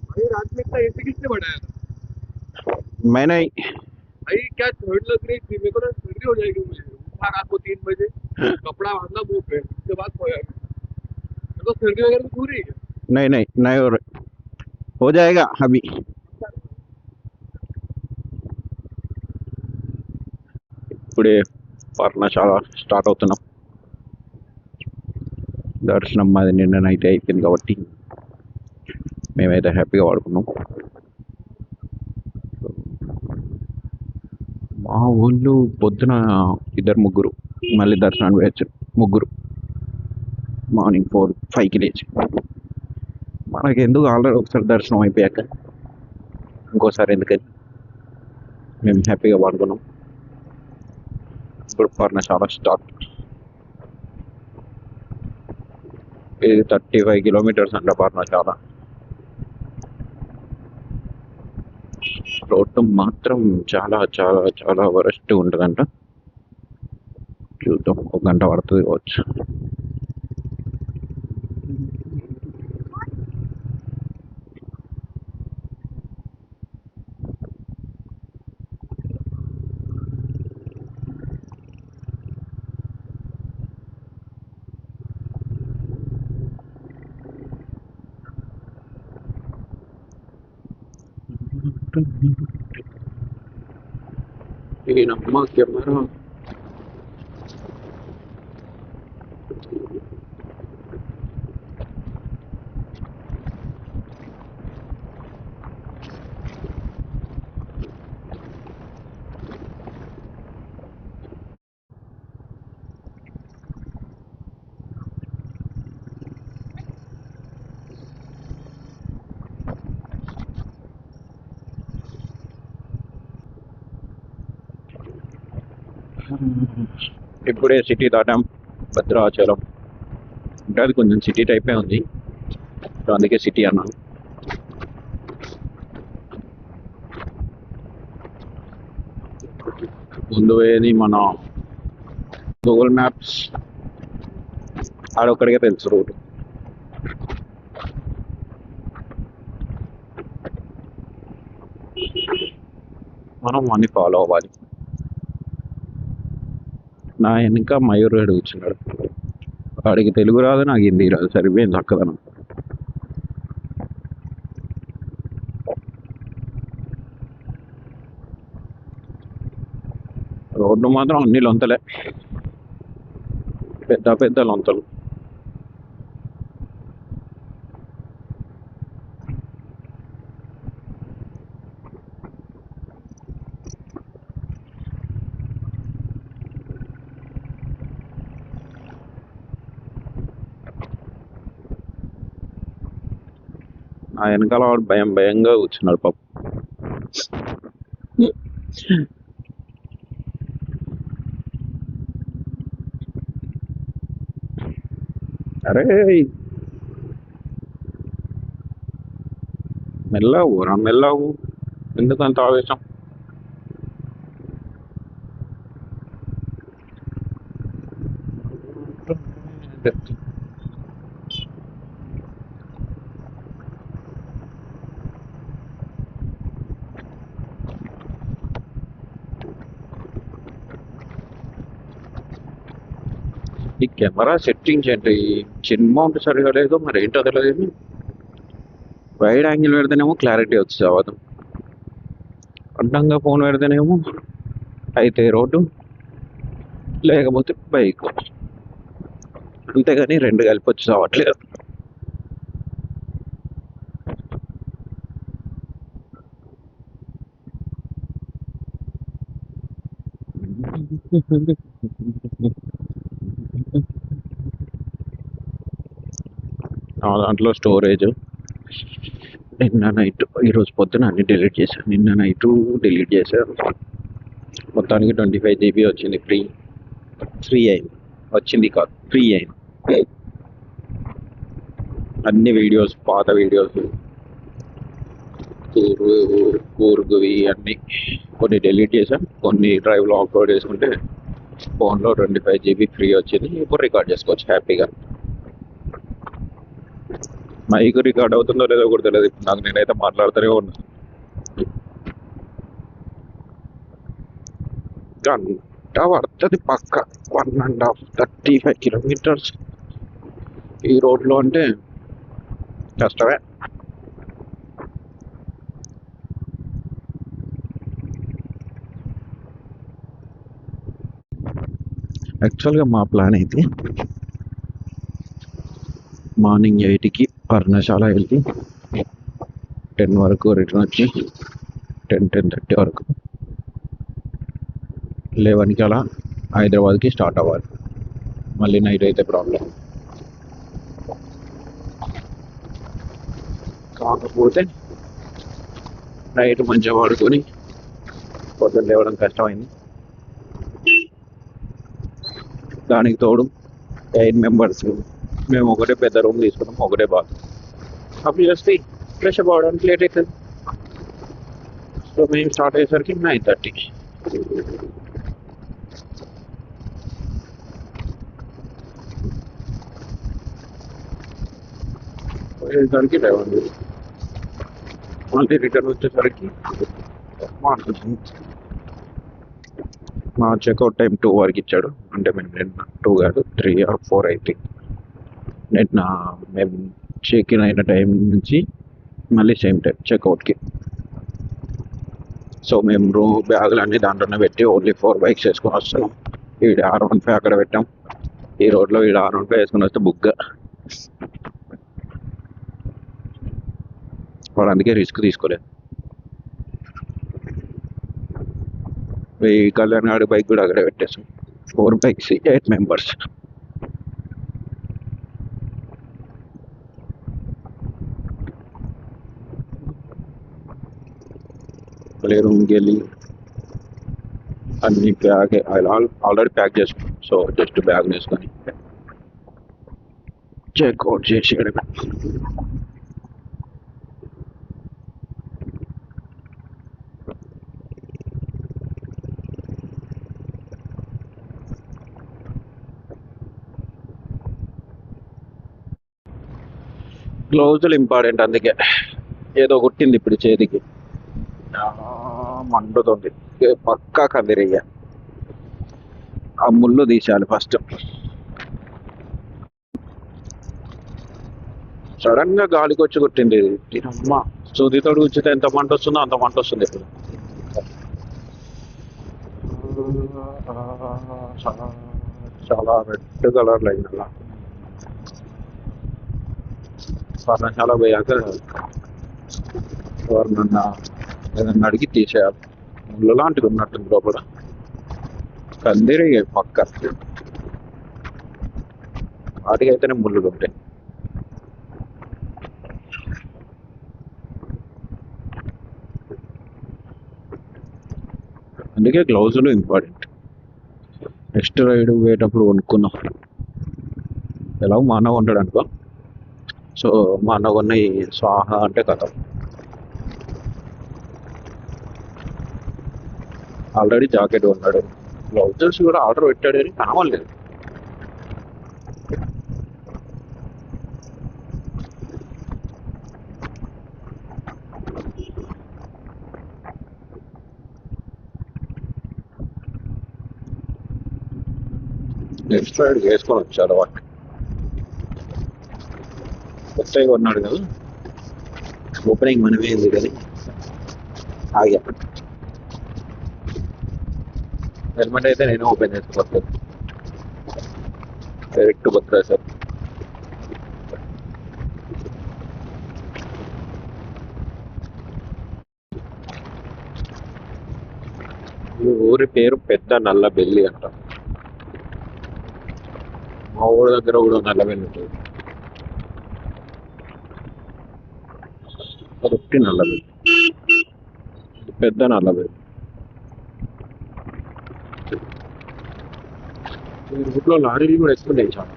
भाई रात में इतना एसी किसने बढ़ाया था? मैंने भाई क्या ठंड लग रही थी, मेरे को ना सर्दी हो जाएगी। मुझे उठा रात को 3 बजे, कपड़ा बांधा मुंह पे, उसके बाद सोया। मेरे को सर्दी वगैरह तो हो रही है। नहीं नहीं नहीं हो जाएगा अभी। ఇప్పుడే పర్ణశాల స్టార్ట్ అవుతున్నాం. దర్శనం మాది నిన్న నైట్ అయిపోయింది కాబట్టి మేమైతే హ్యాపీగా వాడుకున్నాం. మా ఊళ్ళు పొద్దున ఇద్దరు ముగ్గురు మళ్ళీ దర్శనానికి వేయచ్చు. ముగ్గురు మార్నింగ్ 4-5కి లేచి. మనకి ఎందుకు ఆల్రెడీ ఒకసారి దర్శనం అయిపోయాక ఇంకోసారి ఎందుకని మేము హ్యాపీగా వాడుకున్నాం. ఇప్పుడు పర్ణశాల స్టార్ట్. ఇది 35 కిలోమీటర్స్ అంట పర్ణశాల. రోడ్డు మాత్రం చాలా చాలా చాలా వరస్ట్ ఉంటుందంట. చూద్దాం, 1 గంట పడుతుంది కావచ్చు. ఈయనమ్మ కెమెరా. ఇప్పుడే సిటీ దాటాం. భద్రాచలం అంటే అది కొంచెం సిటీ టైపే ఉంది, అందుకే సిటీ అన్నాను. ముందు ఏది మన గూగుల్ మ్యాప్స్ ఆడొక్కడికే తెలుసు రూట్. మనం అన్ని ఫాలో అవ్వాలి. నా వెనుక మయూర్ గడు కూర్చున్నాడు. వాడికి తెలుగు రాదు, నాకు హిందీ రాదు, సరిపోయింది చక్కదనం. రోడ్డు మాత్రం అన్ని లొంతలే, పెద్ద పెద్ద లొంతలు. ఆ వెనకాల వాడు భయం భయంగా కూర్చున్నాడు పాప. అరే మెల్లవు రా, మెల్లవు, ఎందుకంత ఆవేశం? ఈ కెమెరా సెట్టింగ్స్ ఏంటి, చిన్ మౌంట్ సరిగా లేదు, మరి ఏంటో తెలియదు. వైడ్ యాంగిల్ పెడితేనేమో క్లారిటీ వచ్చి అవ్వదు, అడ్డంగా ఫోన్ పెడితేనేమో అయితే రోడ్డు, లేకపోతే బైక్. అంతేగాని రెండు కలిపి వచ్చి రావట్లేదు. నా దాంట్లో స్టోరేజ్ నిన్న నైట్, ఈరోజు పొద్దున అన్ని డిలీట్ చేశాను. నిన్న నైట్ డిలీట్ చేశాను. మొత్తానికి 25 GB వచ్చింది. ఫ్రీ అయింది, వచ్చింది కాదు, ఫ్రీ అయింది. అన్ని వీడియోస్, పాత వీడియోస్, ఊరుగువి అన్ని కొన్ని డిలీట్ చేశాను, కొన్ని డ్రైవ్లో అప్లోడ్ చేసుకుంటే ఫోన్లో 25 GB ఫ్రీ వచ్చింది. ఇప్పుడు రికార్డ్ చేసుకోవచ్చు హ్యాపీగా. మైక్ రికార్డ్ అవుతుందో లేదో కూడా తెలియదు ఇప్పుడు నాకు. నేనైతే మాట్లాడుతూనే ఉన్నా. గంట పడుతుంది పక్క. 1.5 35 కిలోమీటర్స్ ఈ రోడ్లో అంటే కష్టమే. యాక్చువల్గా మా ప్లాన్ అయితే మార్నింగ్ 8కి పర్ణశాల వెళ్ళి 10 వరకు రిటర్న్ వచ్చి 10-10:30 వరకు 11కి అలా హైదరాబాద్కి స్టార్ట్ అవ్వాలి. మళ్ళీ నైట్ అయితే ప్రాబ్లం. కాకపోతే నైట్ మంచిగా పడుకొని పొద్దున్న లేవడం కష్టమైంది. దానికి తోడు 8 మెంబర్స్, మేము ఒకటే పెద్ద రూమ్ తీసుకున్నాం, ఒకటే బాత్. ఆబ్వియస్లీ ఫ్రెష్ అప్ అవడానికి లేట్ అవుతుంది. సో మేము స్టార్ట్ అయ్యేసరికి 9:30. వచ్చేసరికి 11. మళ్ళీ రిటర్న్ వచ్చేసరికి మా చెక్అవుట్ టైం 2 వరకు ఇచ్చాడు. అంటే మేము నిన్న 2 కాదు 3 or 4 అయితే. నిన్న మేము చెక్ ఇన్ అయిన టైం నుంచి మళ్ళీ సేమ్ టైం చెక్అవుట్కి. సో మేము బ్యాగులు అన్నీ దాంట్లోనే పెట్టి ఓన్లీ 4 బైక్స్ వేసుకొని వస్తున్నాం. ఈడ R15 అక్కడ పెట్టాం. ఈ రోడ్లో ఈడ R15 వేసుకొని వస్తే బుగ్గ. వాడు అందుకే రిస్క్ తీసుకోలేదు. ఈ కళ్యాణ్ గారి బైక్ కూడా అక్కడే పెట్టేసాం. 4 బైక్స్ 8 మెంబర్స్. మళ్ళీ రూమ్కి వెళ్ళి అన్ని ఆల్రెడీ ప్యాక్ చేసుకున్నాం. సో జస్ట్ బ్యాగ్ వేసుకొని చెక్అవుట్ చేసేయడమే. గ్లౌజులు ఇంపార్టెంట్. అందుకే ఏదో కొట్టింది ఇప్పుడు చేతికి, మండుతుంది. పక్కా కందిరయ్య. ఆ ముళ్ళు తీసేయాలి ఫస్ట్. సడన్ గా గాలికి వచ్చి కొట్టింది. అమ్మ సూదితోడు కూర్చుంటే ఎంత మంట వస్తుందో అంత మంట వస్తుంది ఇప్పుడు. చాలా రెడ్ కలర్ లైన్ అలా. పర్ణశాల పోయాక ఎవరినన్నా ఏదన్నా అడిగి తీసేయాలి. ముళ్ళు లాంటిది ఉన్నట్టుంది లోపల. కందిరి పక్క వాటికైతేనే ముళ్ళులు ఉంటాయి. అందుకే గ్లౌజులు ఇంపార్టెంట్. నెక్స్ట్ రైడ్ పోయేటప్పుడు కొనుక్కున్నాం. ఎలా మా అన్న ఉంటాడు అనుకో. సో మా అన్న కొన్న ఈ స్వాహ అంటే కథ. ఆల్రెడీ జాకెట్ కొన్నాడు. గ్లౌజెస్ కూడా ఆర్డర్ పెట్టాడు అని కనవలేదు. నెక్స్ట్ రైడ్ వేసుకొని వచ్చాడు. వాటి కొత్తగా కొన్నాడు కదా, ఓపెనింగ్ మనమే ఉంది కానీ ఆగా. హెల్మెట్ అయితే నేను ఓపెన్ చేసుకోవట్లేదు, డైరెక్ట్ కొత్త సార్. ఈ ఊరి పేరు పెద్ద నల్లబెల్లి అంట. మా ఊరి దగ్గర కూడా నల్లబెల్లి ఉంటుంది. ఒకటి నల్లబెల్లి, పెద్ద నల్లబెల్లి. ఈ రూట్లో లారీలు కూడా ఎక్కువ ఉన్నాయి చాలా.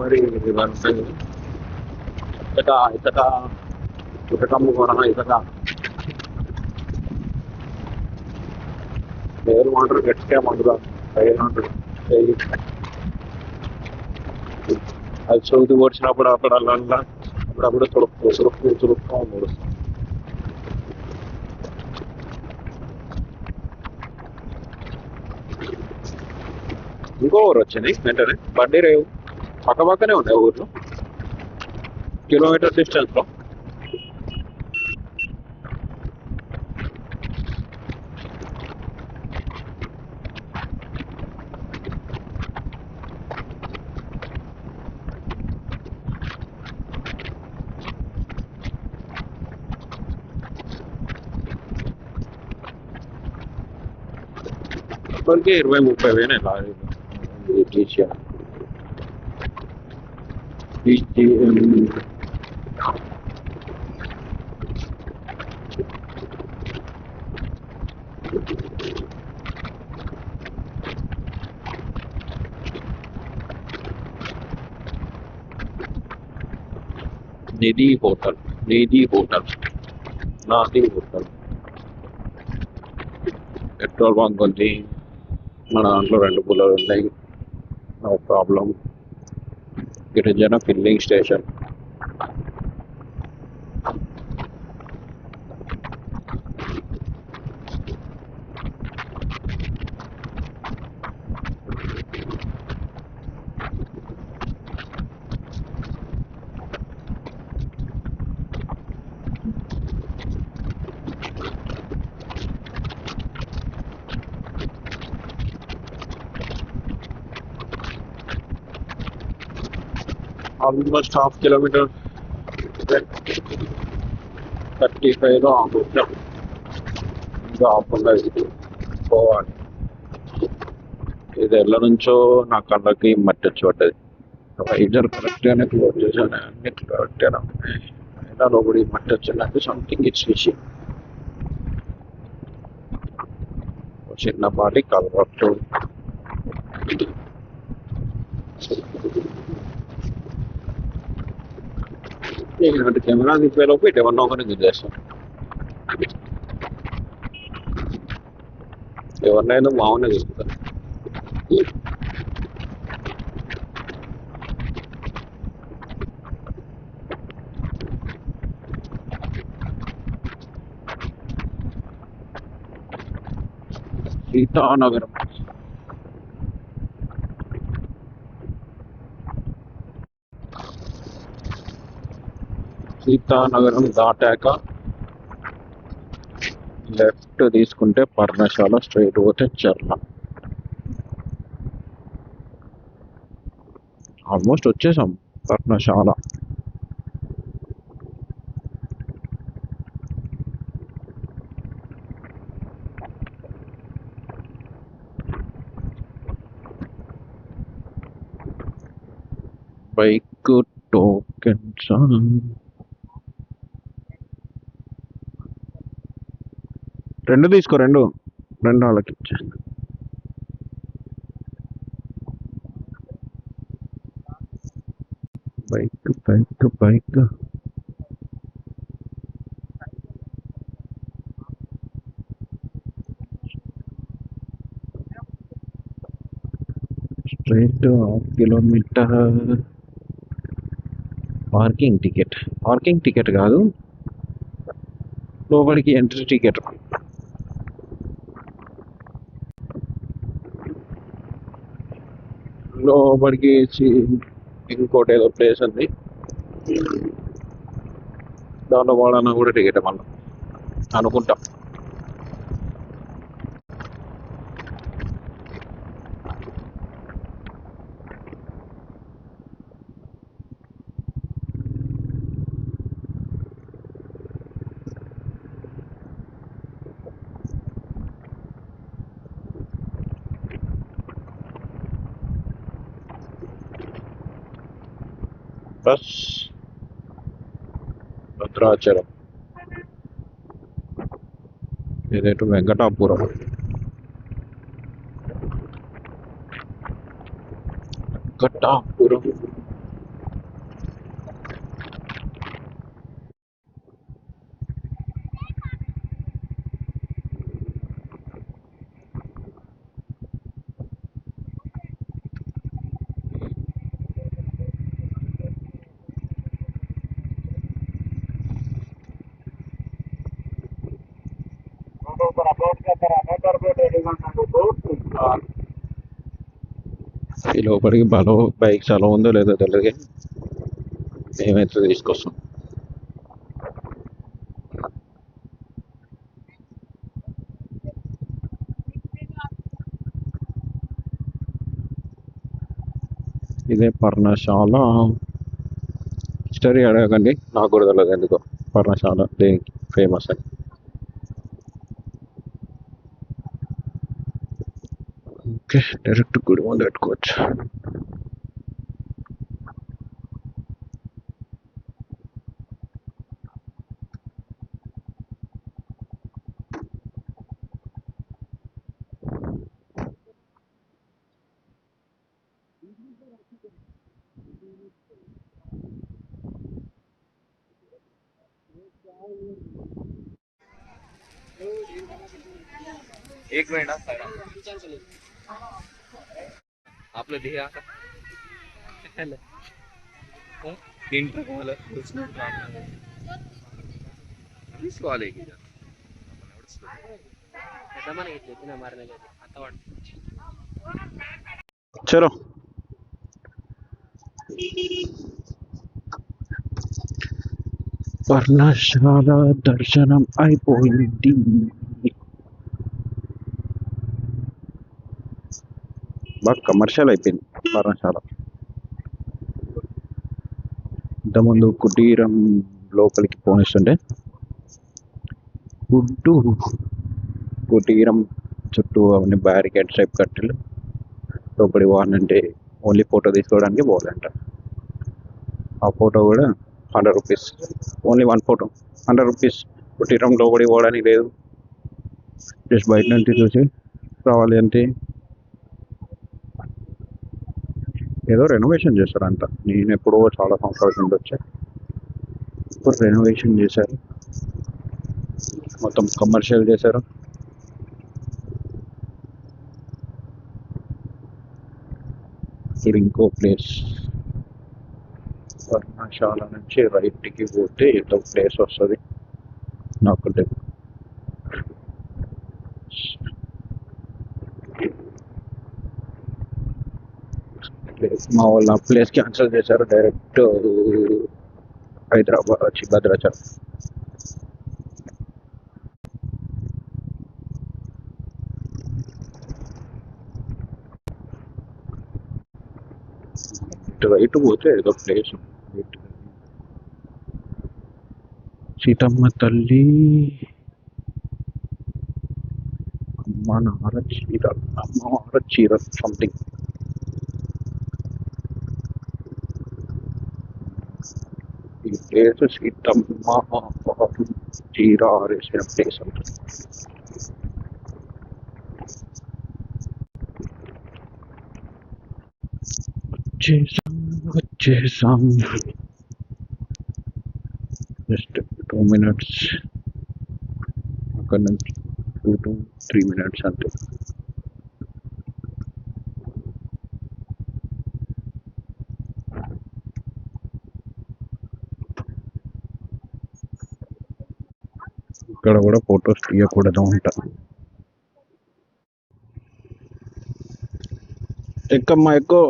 మరి ఇతక అమ్ముకోరా ఇతక. పేరు మాటలు గట్టిగా మందుగా 500 డైలీ. అది సూది వచ్చినప్పుడు అక్కడ అలా అప్పుడప్పుడు తురుక్కు మూడు. ఇంకో ఊరు వచ్చింది వెంటనే బండి రేవు పక్క పక్కనే ఉన్నాయి ఊర్లు, కిలోమీటర్ డిస్టెన్స్ లో. ఇప్పటికే 20-30 వేలు లారీలు. టీసీఆర్ నిధి హోటల్, నాది హోటల్. పెట్రోల్ బంక్ ఉంది, మన దాంట్లో 2 కూలర్లు ఉన్నాయి, నో ప్రాబ్లం. గిరిజన filling station. Almost half kilometre 35లో ఆపుతాం. ఇంకా ఆపున్నది పోవాలి. ఇది ఎల్ల నుంచో నా కళ్ళకి మట్టి వచ్చి పడ్డది. వైజర్ కరెక్ట్గానే క్లోజ్ చేశాను, అన్ని కరెక్ట్గానే ఉన్నాయి. అయినా లోపలి మట్టి వచ్చిందంటే సంథింగ్ ఇట్స్ ఫిషి. చిన్నపాటి కలవట్టు. ఇలాంటి కెమెరా తిప్పేలోపు ఇటు ఎవరినో ఒకరిని గుద్దేస్తాం. ఎవరినైనా బాగున్నాయి చూపుతారు. సీతానగరం. సీతానగరం దాటాక లెఫ్ట్ తీసుకుంటే పర్ణశాల, స్ట్రైట్ పోతే చర్ల. ఆల్మోస్ట్ వచ్చేసాం పర్ణశాల. బైక్ టోకెన్స్ 2 తీసుకో, 2 వాళ్ళకి ఇచ్చేస్తా. Bike straight 1/2 kilometre. Parking ticket కాదు, లోపలికి ఎంట్రీ టికెట్. లోపలికి ఇంకోటి ఏదో ప్లేస్ ఉంది, దాంట్లో వాడన్నా కూడా టికెట్ మళ్ళీ అనుకుంటా. బస్ భద్రాచలం, ఇదేంటి వెంకటాపురం. ఈ లోపలికి బైక్స్ అలా ఉందో లేదో తెలియదు కానీ మేమైతే తీసుకొస్తాం. ఇదే పర్ణశాల. హిస్టరీ అడగకండి, నాకు కూడా తెలియదు ఎందుకో పర్ణశాల దేనికి ఫేమస్ అని. ఓకే, డైరెక్ట్ గుడి ముందు పెట్టుకోవచ్చు. एक मिनिट आपलं ध्येय आता तीन ट्रक मला वीस कॉल आहे की आता वाटत. చలో పర్ణశాల దర్శనం అయిపోయింది. బాగా కమర్షియల్ అయిపోయింది పర్ణశాల. ఇంతకుముందు కుటీరం లోపలికి పోనిస్తుంటే గుడ్డు కుటీరం చుట్టూ అవన్నీ బ్యారికేడ్ టైప్ కట్టెలు లోపలి పోవాలంటే ఓన్లీ ఫోటో తీసుకోవడానికి పోవాలంట. ఆ ఫోటో కూడా 100 రూపీస్, ఓన్లీ 1 ఫోటో 100 రూపీస్. కుటీరం లోపలి పోవడానికి లేదు, జస్ట్ బయట నుంచి చూసి రావాలి అంతే. ఏదో రెనోవేషన్ చేశారంట, నేను ఎప్పుడో చాలా సంవత్సరాల కింద వచ్చా. ఇప్పుడు రెనోవేషన్ చేశారు, మొత్తం కమర్షియల్ చేశారు. ఇది ఇంకో ప్లేస్. పర్ణశాల నుంచి రైట్కి పోతే ఏదో ప్లేస్ వస్తుంది, నాకు తెలియదు. మా వాళ్ళు ఆ ప్లేస్ క్యాన్సిల్ చేశారు, డైరెక్ట్ హైదరాబాద్ వచ్చి భద్రాచలం. రైట్ పోతే ఏదో ప్లేస్. సీతమ్మ తల్లి అమ్మవార చీర సంథింగ్. ఈ ప్లేస్ సీతమ్మ చీర ఆరేసిన ప్లేస్ అంటారు. వచ్చేసాం జస్ట్ 2 minutes, అక్కడ నుంచి 2 to 3 minutes అంతే. ఇక్కడ కూడా ఫొటోస్ తీయకూడదు అంట. ఎక్కమ్మా ఎక్కువ.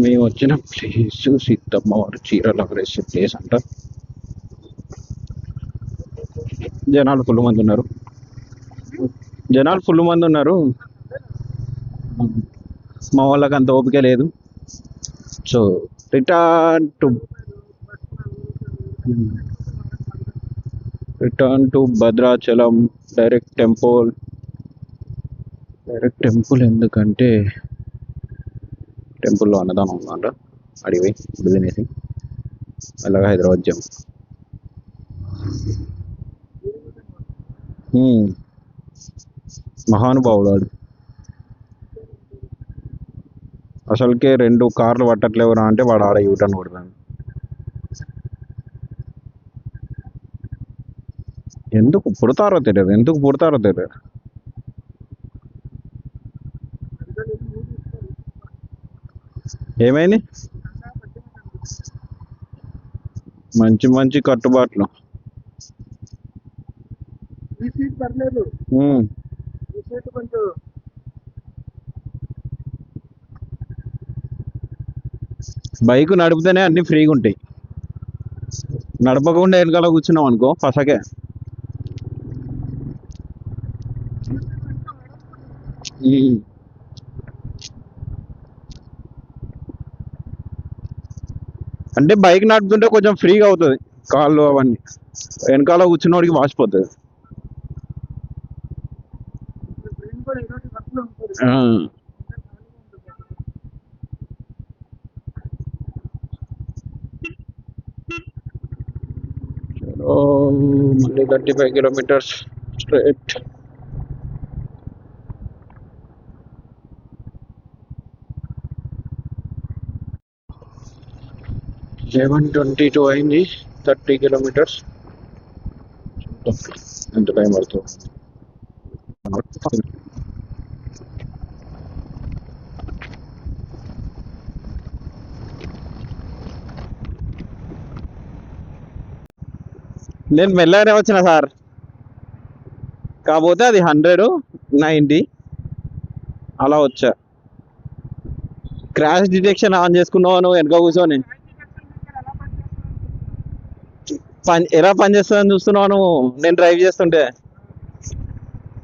మేము వచ్చిన ప్లేస్ సీతమ్మ వారు చీరలు ఆరేసే ప్లేస్ అంట. జనాలు ఫుల్ మంది ఉన్నారు. మా వాళ్ళకి అంత ఓపిక లేదు. So return to Bhadrachalam. Direct temple ఎందుకంటే టెంపుల్లో అన్నదానం ఉందంట, అడిగి ఇప్పుడు తినేసి అలాగా హైదరాబాద్ జం. మహానుభావుడు వాడు. అసలుకే 2 కార్లు పట్టట్లేవురా అంటే వాడు ఆడ యూటర్న్ కొడతాను. ఎందుకు పుడతారో తెలియదు. ఏమైంది? మంచి మంచి కట్టుబాట్లు. ఈ సీట్ పర్లేదు, ఉమ్. ఈ సీట్ కొంచెం బైక్ నడిపితేనే అన్ని ఫ్రీగా ఉంటాయి. నడపకుండా వెనకాల కూర్చున్నాం అనుకో పసకే. ఉమ్. అంటే బైక్ నడుపుతుంటే కొంచెం ఫ్రీగా అవుతుంది కాళ్ళు అవన్నీ, వెనకాల కూర్చున్నోడికి వాసిపోతుంది. బ్రెయిన్ కూడా ఎలాంటి వర్క్లో ఉంటుంది. ఆ. చలో, మళ్ళీ 35 కిలోమీటర్స్ స్ట్రైట్. 11:22 అయింది. 30 కిలోమీటర్స్. ఎంత టైం పడుతుంది? నేను మెల్లగానే వచ్చిన సార్, కాకపోతే అది 190 అలా వచ్చా. క్రాష్ డిటెక్షన్ ఆన్ చేసుకున్నావు నువ్వు వెనక కూర్చొని. ఎలా పనిచేస్తుందని చూస్తున్నావు నువ్వు నేను డ్రైవ్ చేస్తుంటే.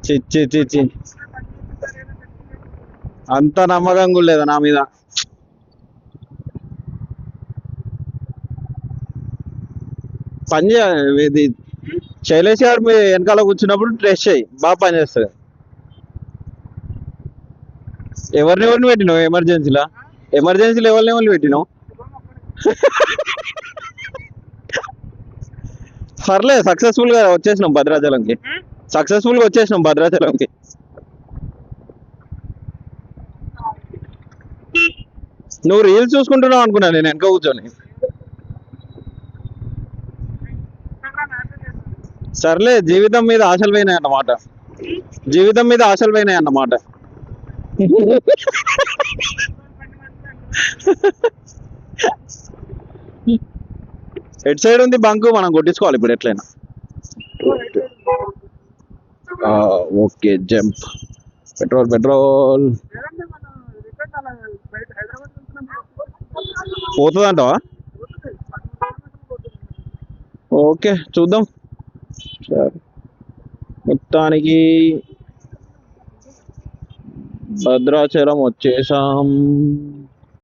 చిచ్చి చిచ్చి, అంత నమ్మకం కూడా లేదా నా మీద. పని ఇది శైలేష్ గారు మీ వెనకాల కూర్చున్నప్పుడు టెస్ట్ చేయి, బాగా పనిచేస్తుంది. ఎవరిని పెట్టినావు ఎమర్జెన్సీలో? ఎమర్జెన్సీలో ఎవరిని పెట్టినావు? పర్లేదు, సక్సెస్ఫుల్ గా వచ్చేసినాం భద్రాచలంకి. సక్సెస్ఫుల్ గా వచ్చేసినాం భద్రాచలంకి. నువ్వు రీల్స్ చూసుకుంటున్నావు అనుకున్నా నేను వెనక కూర్చొని. సర్లే, జీవితం మీద ఆశలు పోయినాయి అన్నమాట. జీవితం మీద ఆశలు పోయినాయి అన్నమాట. ఎటు సైడ్ ఉంది బంకు? మనం కొట్టించుకోవాలి ఇప్పుడు ఎట్లయినా. Okay, jump. పెట్రోల్ పెట్రోల్ పోతుందంటావా? ఓకే, చూద్దాం. సరే, మొత్తానికి భద్రాచలం వచ్చేసాం.